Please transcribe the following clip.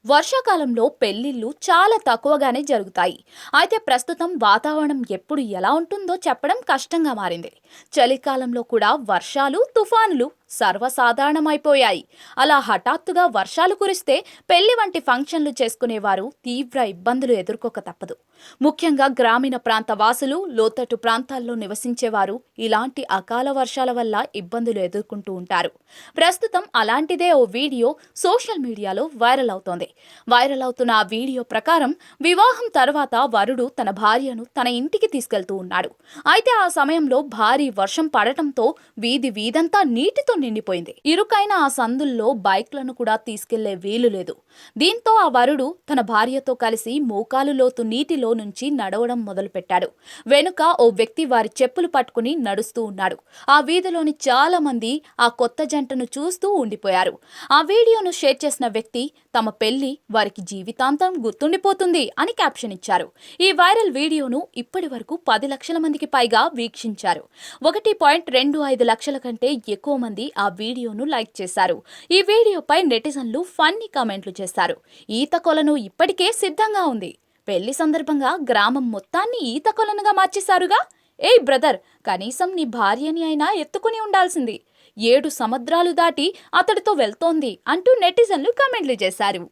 వర్షాకాలంలో పెళ్లిళ్ళు చాలా తక్కువగానే జరుగుతాయి. అయితే ప్రస్తుతం వాతావరణం ఎప్పుడు ఎలా ఉంటుందో చెప్పడం కష్టంగా మారింది. చలికాలంలో కూడా వర్షాలు, తుఫానులు సర్వసాధారణమైపోయాయి. అలా హఠాత్తుగా వర్షాలు కురిస్తే పెళ్లి వంటి ఫంక్షన్లు చేసుకునేవారు తీవ్ర ఇబ్బందులు ఎదుర్కోక తప్పదు. ముఖ్యంగా గ్రామీణ ప్రాంత వాసులు, లోతట్టు ప్రాంతాల్లో నివసించేవారు ఇలాంటి అకాల వర్షాల వల్ల ఇబ్బందులు ఎదుర్కొంటూ ఉంటారు. ప్రస్తుతం అలాంటిదే ఓ వీడియో సోషల్ మీడియాలో వైరల్ అవుతోంది. వైరల్ అవుతున్న ఆ వీడియో ప్రకారం వివాహం తర్వాత వరుడు తన భార్యను తన ఇంటికి తీసుకెళ్తూ ఉన్నాడు. అయితే ఆ సమయంలో భారీ వర్షం పడటంతో వీధంతా నీటితో నిండిపోయింది. ఇరుకైన ఆ సందుల్లో బైక్లను కూడా తీసుకెళ్లే వీలు లేదు. దీంతో ఆ వరుడు తన భార్యతో కలిసి మోకాలు లోతు నీటిలో నుంచి నడవడం మొదలుపెట్టాడు. వెనుక ఓ వ్యక్తి వారి చెప్పులు పట్టుకుని నడుస్తూ ఉన్నాడు. ఆ వీధిలోని చాలా మంది ఆ కొత్త జంటను చూస్తూ ఉండిపోయారు. ఆ వీడియోను షేర్ చేసిన వ్యక్తి తమ పెళ్లి వారికి జీవితాంతం గుర్తుండిపోతుంది అని క్యాప్షన్ ఇచ్చారు. ఈ వైరల్ వీడియోను ఇప్పటి వరకు 10 లక్షల మందికి పైగా వీక్షించారు. 1.25 లక్షల కంటే ఎక్కువ మంది ఆ వీడియోను లైక్ చేశారు. ఈ వీడియోపై నెటిజన్లు ఫన్నీ కామెంట్లు చేశారు. ఈత కొలను ఇప్పటికే సిద్ధంగా ఉంది. పెళ్లి సందర్భంగా గ్రామం మొత్తాన్ని ఈత కొలనుగా మార్చేశారుగా. ఏయ్ బ్రదర్, కనీసం నీ భార్యని అయినా ఎత్తుకుని ఉండాల్సింది. 7 సముద్రాలు దాటి అతడితో వెళ్తోంది అంటూ నెటిజన్లు కామెంట్లు చేశారు.